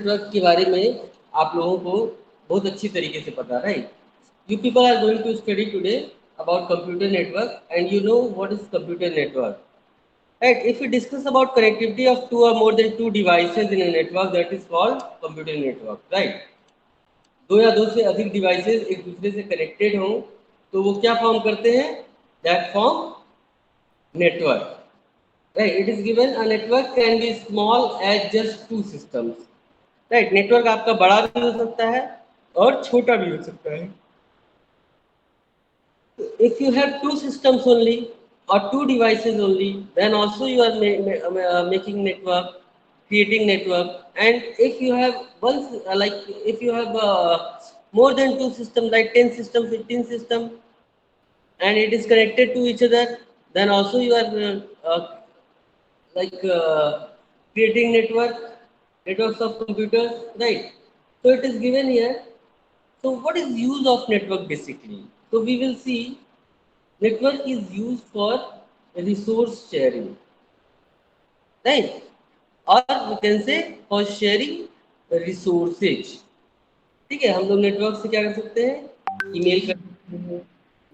Network के बारे में आप लोगों को बहुत अच्छी तरीके से पता, right? You people are going to study today about computer network, and you know what is computer network, right? If we discuss about connectivity of two or more than two devices in a network, that is called computer network, right? दो या दो से अधिक devices एक दूसरे से connected हों तो वो क्या फॉर्म करते हैं? That form network, right? It is given a network can be small as just two systems, right? Network आपका बड़ा भी हो सकता है और छोटा भी हो सकता है. If you have two systems only or two devices only, then also you are making network, creating network. And if you have one, like if you have more than two systems, like 10 system, 15 system, and it is connected to each other, then also you are like creating networks of computers, right? So it is given here. So what is use of network basically? So we will see network is used for resource sharing, right? Or we can say for sharing resources. ठीक है, हम लोग network से क्या कर सकते हैं? Email कर सकते हैं,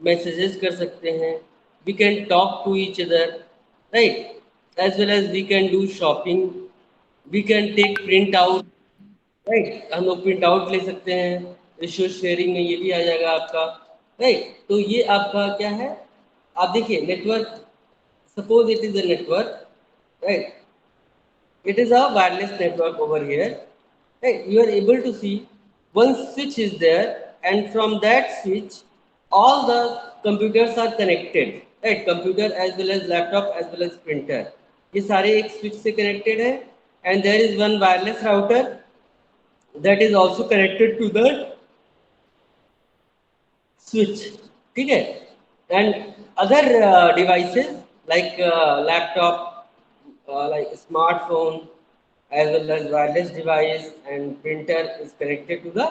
मैसेजेस कर सकते हैं, we can talk to each other, right? As well as we can do shopping, we can take print out, right? हम लोग प्रिंट आउट ले सकते हैं, रिसोर्स शेयरिंग में ये भी आ जाएगा आपका, राइट? तो ये आपका क्या है? आप देखिए network, suppose it is a network, right? It is a wireless network over here, right? You are able to see one switch is there, and from that switch all the computers are connected, right? Computer as well as laptop as well as printer, ये सारे एक switch से connected है, and there is one wireless router that is also connected to the switch, ठीक है? And other devices like laptop, like smartphone as well as wireless device and printer is connected to the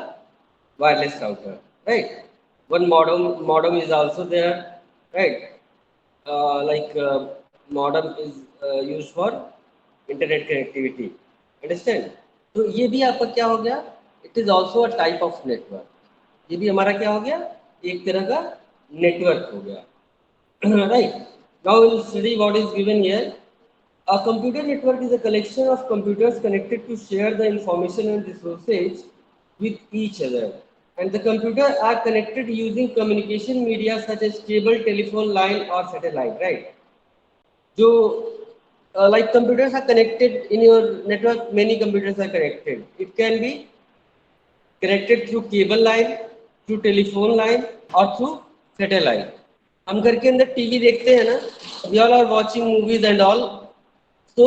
wireless router, right? One modem is also there, right? Modem is used for internet connectivity, understand? तो ये भी आपका क्या हो गया? It is also a type of network. ये भी हमारा क्या हो गया? एक तरह का नेटवर्क हो गया. Right? Now we'll study what is given here. A computer network is a collection of computers connected to share the information and resources with each other. And the computers are connected using communication media such as cable, telephone line, or satellite. Right? जो like computers are connected in your network, many computers are connected. It can be connected through cable line, through telephone line, or through satellite. हम घर के अंदर TV देखते हैं ना, we all are watching movies and all, so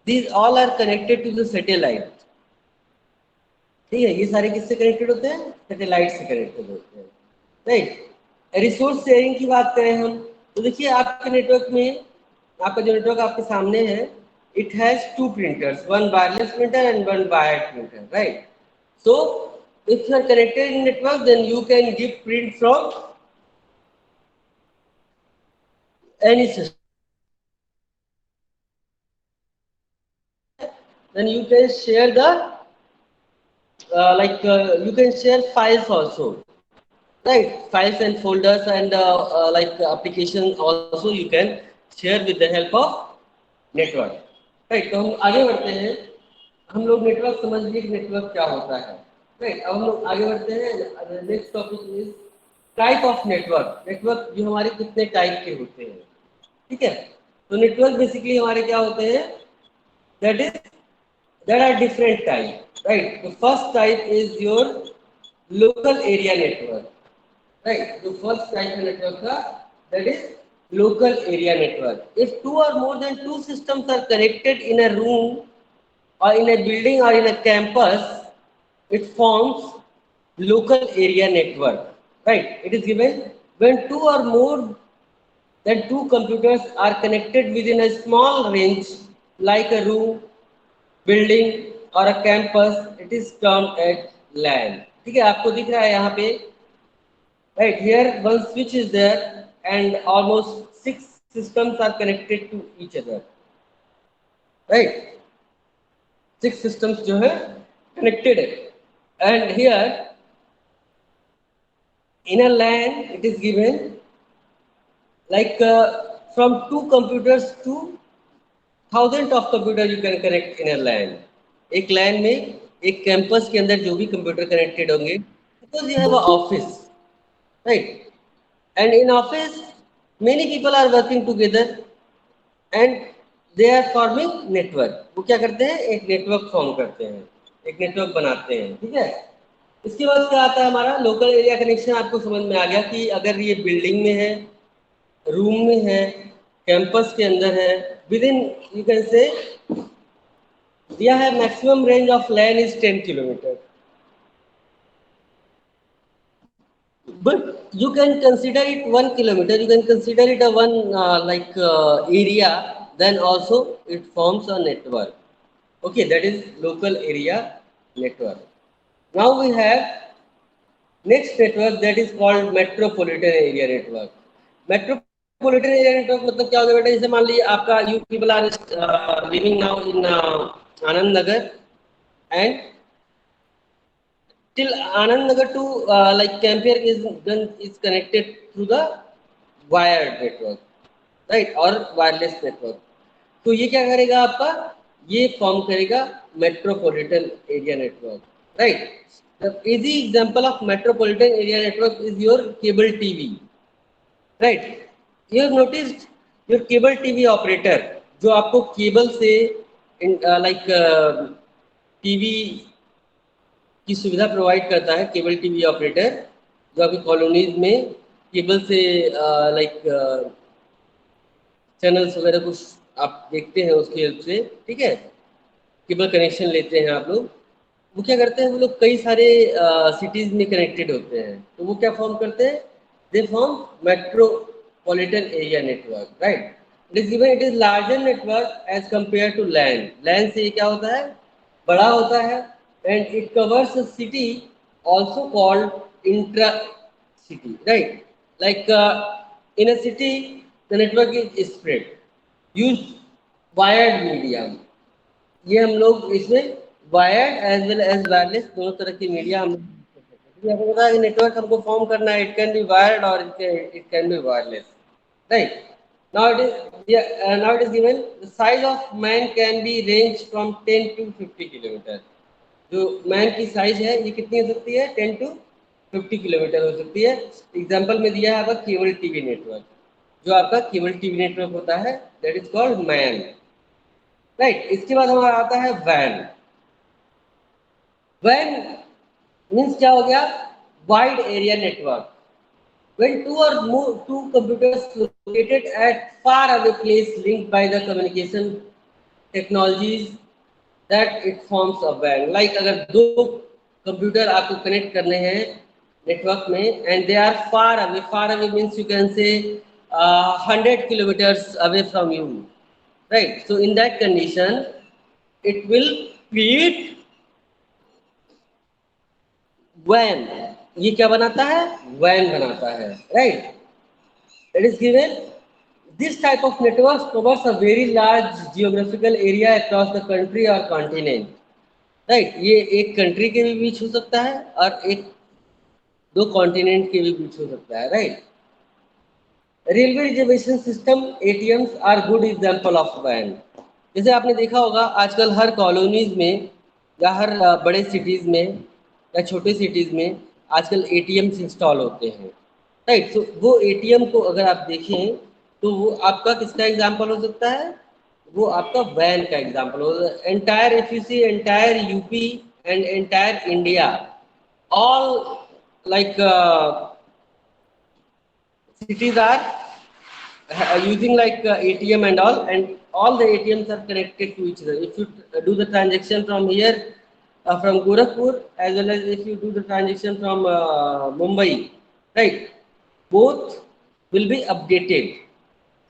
these all are connected to the satellite. ठीक है, ये सारे किससे कनेक्टेड होते हैं? सैटेलाइट से कनेक्टेड होते हैं, राइट? रिसोर्स शेयरिंग की बात करें हम, तो देखिए आपके नेटवर्क में, आपका जो नेटवर्क आपके सामने है, it has two printers, one wireless printer and one wired printer, right? So if you are connected in network, then you can give print from any system, then you can share the you can share files also, right? Files and folders and like application also you can share with the help of network, right? तो हम आगे बढ़ते हैं, हम लोग network समझ लिए कि नेटवर्क क्या होता है, राइट? अब हम लोग आगे बढ़ते हैं. Next topic is type of network. Network जो हमारे कितने टाइप के होते हैं, ठीक है? तो नेटवर्क बेसिकली हमारे क्या होते हैं? That is there are different types, right? The first type is your local area network, right? The first type of network that is local area network. If two or more than two systems are connected in a room or in a building or in a campus, it forms local area network, right? It is given when two or more than two computers are connected within a small range like a room, building और a campus, it is termed at LAN. ठीक है, आपको दिख रहा है यहाँ पे, right? Here one switch is there and almost 6 systems are connected to each other, right? 6 systems जो है connected. And here in a LAN it is given like from 2 computers to thousands of computers you can connect in a LAN. एक LAN में एक campus के अंदर जो भी computer connected होंगे, because you have an office, right? And in office many people are working together and they are forming network. वो क्या करते हैं, एक नेटवर्क फॉर्म करते हैं, एक नेटवर्क बनाते हैं, ठीक है। इसके बाद क्या आता है हमारा लोकल एरिया कनेक्शन। आपको समझ में आ गया कि अगर ये बिल्डिंग में है, रूम में है, कैंपस के अंदर है, विद इन यू कैन से दिया है maximum range of LAN is 10 kilometre, but you can consider it 1 kilometer, you can consider it a one area, then also it forms a network. Okay, that is local area network. Now we have next network that is called metropolitan area network. Metropolitan area network मतलब क्या होगा बेटा, जैसे मान लीजिए आपका you people are living now in Anand Nagar and till Anand Nagar to like Campier is connected through the wired network, right, or wireless network. तो ये क्या करेगा आपका, ये फॉर्म करेगा metropolitan area network, right. The easy example of metropolitan area network is your cable TV, right. You have noticed your cable TV operator जो आपको cable से लाइक टीवी की सुविधा प्रोवाइड करता है, केबल टीवी ऑपरेटर जो आपकी कॉलोनीज में केबल से लाइक चैनल्स वगैरह कुछ आप देखते हैं उसकी हेल्प से, ठीक है, केबल कनेक्शन लेते हैं आप लोग। वो क्या करते हैं, वो लोग कई सारे सिटीज में कनेक्टेड होते हैं, तो वो क्या फॉर्म करते हैं, they form metropolitan area network, right. It is larger network as compare to LAN. LAN से ये क्या होता है, बड़ा होता है, and it covers a city also called intra city, right. Like in a city the network is spread, use wired medium. ये हम लोग इसमें wired as well as wireless दोनों तरह की मीडिया हम आपको पता है कि नेटवर्क हमको फॉर्म करना है, इट कैन बी वायर्ड और it can be wireless, right. Now it is given the size of man can be range from 10 to 50 kilometre. जो मैन की साइज है ये कितनी हो सकती है, 10 to 50 किलोमीटर हो सकती है। एग्जाम्पल में दिया है आपका केबल टीवी नेटवर्क, जो आपका केबल टीवी नेटवर्क होता है that is called man, right. इसके बाद हमारा आता है वैन। वैन मीन्स क्या हो गया, wide area network. when two computers located at far away place linked by the communication technologies that it forms a WAN। like अगर दो कंप्यूटर आपको कनेक्ट करने हैं नेटवर्क में and they are far away means you can say 100 kilometers away from you, right। so in that condition it will create WAN। ये क्या बनाता है, WAN बनाता है, right. It is given this type of network covers a very large geographical area across the country or continent, right। ये एक country के भी बीच हो सकता है और एक दो कॉन्टिनेंट के भी बीच हो सकता है, right. Railway reservation system ATMs are good example of वैन। जैसे आपने देखा होगा आजकल हर कॉलोनीज में या हर बड़े सिटीज में या छोटे सिटीज में आजकल एटीएम्स इंस्टॉल होते हैं, राइट। तो वो एटीएम को अगर आप देखें तो वो आपका किसका एग्जांपल हो सकता है, वो आपका वैन का एग्जांपल हो। Entire if you see entire UP and entire India all like cities are using like ATM and all the ATMs are connected to each other. If you do the transaction from here from Gorakhpur as well as if you do the transaction from Mumbai, right, both will be updated,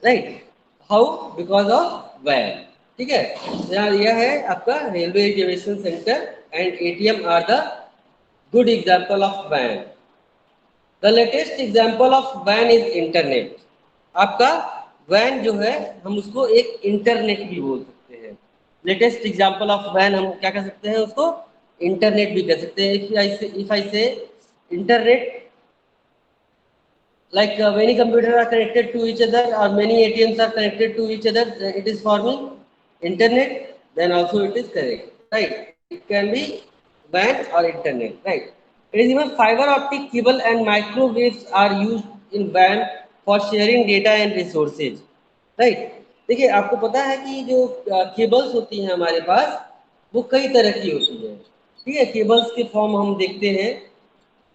right। how, because of WAN, ठीक है। यहाँ यह है आपका railway reservation centre and ATM are the good example of WAN। The latest example of वैन is internet. आपका वैन जो है हम उसको एक इंटरनेट भी बोल सकते हैं। लेटेस्ट एग्जाम्पल ऑफ वैन हम क्या कह सकते हैं उसको, इंटरनेट भी कह सकते हैं। इफ आई से internet, like many computers are connected to each other or many ATMs are connected to each other, it is forming internet, then also it is correct, right? It can be WAN or internet, right? It is even fiber optic cable and microwaves are used in WAN for sharing data and resources, right? देखिए आपको पता है कि जो cables होती हैं हमारे पास वो कई तरह की होती है, ठीक है। केबल्स के फॉर्म हम देखते हैं,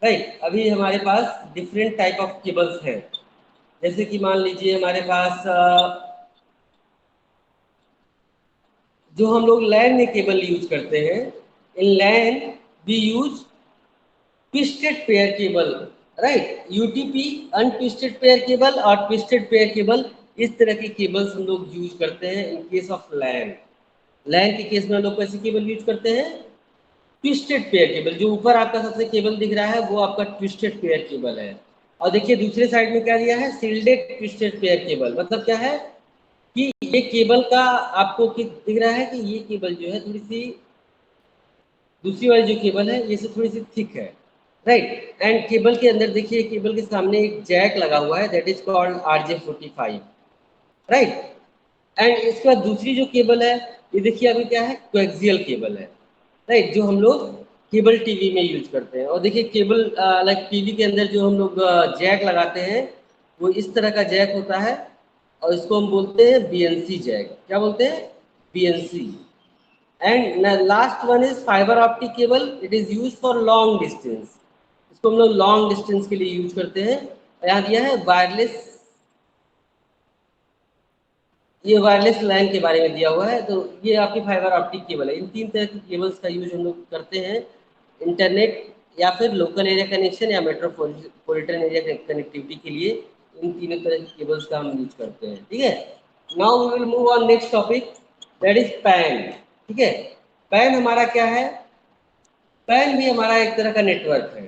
राइट। अभी हमारे पास डिफरेंट टाइप ऑफ केबल्स हैं। जैसे कि मान लीजिए हमारे पास जो हम लोग लैन में केबल यूज करते हैं, in LAN we use twisted pair cable, right. UTP untwisted pair cable और ट्विस्टेड पेयर केबल, इस तरह की केबल्स हम लोग यूज करते हैं इन केस ऑफ लैन। लैन के केस में हम लोग कैसी केबल यूज करते हैं? Twisted pair cable. जो ऊपर आपका सबसे केबल दिख रहा है वो आपका ट्विस्टेड पेयर केबल है। और देखिए दूसरे साइड में क्या दिया है? Shielded twisted pair cable. मतलब क्या है कि ये केबल का आपको दिख रहा है कि ये केबल जो है थोड़ी सी, दूसरी वाली जो केबल है ये से थोड़ी सी थिक है, राइट। एंड केबल के अंदर देखिए, केबल के सामने एक जैक लगा हुआ है, that is called RJ45, right. And इसके बाद दूसरी जो केबल है ये देखिए अभी क्या है, कोएक्सियल केबल है, राइट, जो हम लोग केबल टीवी में यूज करते हैं। और देखिए केबल लाइक टीवी के अंदर जो हम लोग जैक लगाते हैं वो इस तरह का जैक होता है और इसको हम बोलते हैं BNC जैक। क्या बोलते हैं? BNC। And last one is fibre optic cable, it is use for long distance. इसको हम लोग लॉन्ग डिस्टेंस के लिए यूज करते हैं। यहाँ दिया है वायरलेस, ये वायरलेस लैन के बारे में दिया हुआ है। तो ये आपकी फाइबर ऑप्टिक केबल है। इन तीन तरह की केबल्स का यूज हम लोग करते हैं इंटरनेट या फिर लोकल एरिया कनेक्शन या मेट्रोपॉलिटन एरिया कनेक्टिविटी के लिए। इन तीनों तरह की केबल्स का हम यूज करते हैं, ठीक है। Now we will move on next topic, that is PAN, ठीक है। पैन हमारा क्या है? पैन भी हमारा एक तरह का नेटवर्क है,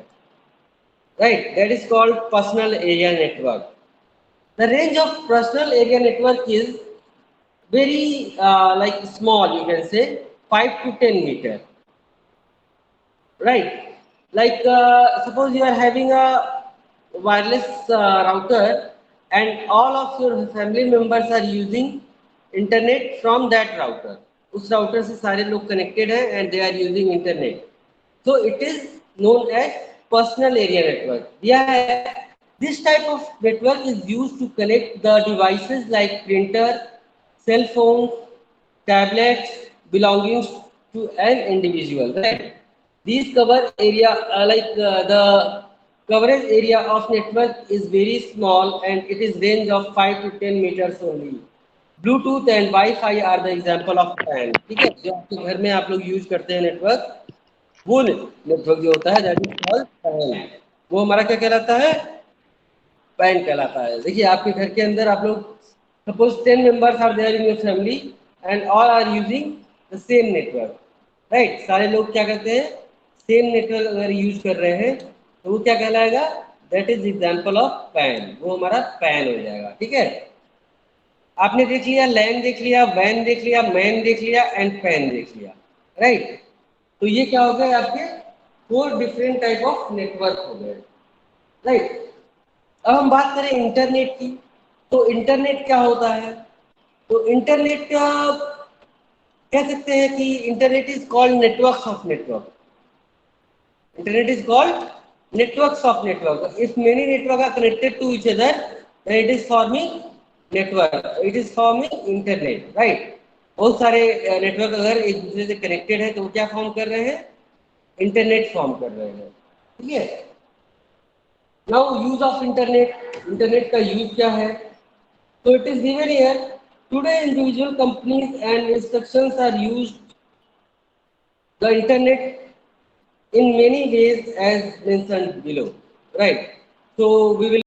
right, that is called personal area network. The range of personal area network is very like small, you can say 5 to 10 meter, right? Like suppose you are having a wireless router and all of your family members are using internet from that router, उस router से सारे लोग connected हैं and they are using internet, so it is known as personal area network। Yeah, this type of network is used to connect the devices like printer, cell phones, tablets belonging to an individual, right? These cover area the coverage area of network is very small and it is range of 5 to 10 meters only. Bluetooth and Wi-Fi are the example of PAN, ठीक है। जो आपके घर में आप लोग use करते हैं नेटवर्क, वो नेटवर्क जो होता है दैट इज कॉल्ड पैन, वो हमारा क्या कहलाता है? पैन कहलाता है। देखिए आपके घर के अंदर आप लोग suppose 10 members are there in your family and all are using the same network, right. सारे लोग क्या करते हैं? सेम नेटवर्क अगर यूज कर रहे हैं तो वो क्या कहलाएगा? That is example of pan, वो हमारा पैन हो जाएगा, ठीक है। आपने देख लिया लैन, देख लिया वैन, देख लिया मैन, देख लिया एंड पैन देख लिया, राइट। तो ये क्या हो गए आपके 4 डिफरेंट टाइप ऑफ नेटवर्क हो गए, राइट। अब हम बात करें इंटरनेट की, तो इंटरनेट क्या होता है? तो इंटरनेट का कह सकते हैं कि internet is called networks of network. Internet is called networks of network. If many network are connected to each other, then it is forming network, it is forming internet, right? बहुत सारे network अगर एक दूसरे से connected है तो वो क्या फॉर्म कर रहे हैं? इंटरनेट फॉर्म कर रहे हैं, ठीक है। Now use of internet, internet का यूज क्या है? तो it is given here, today individual companies and instructions are used the internet in many ways as mentioned below, right? So we will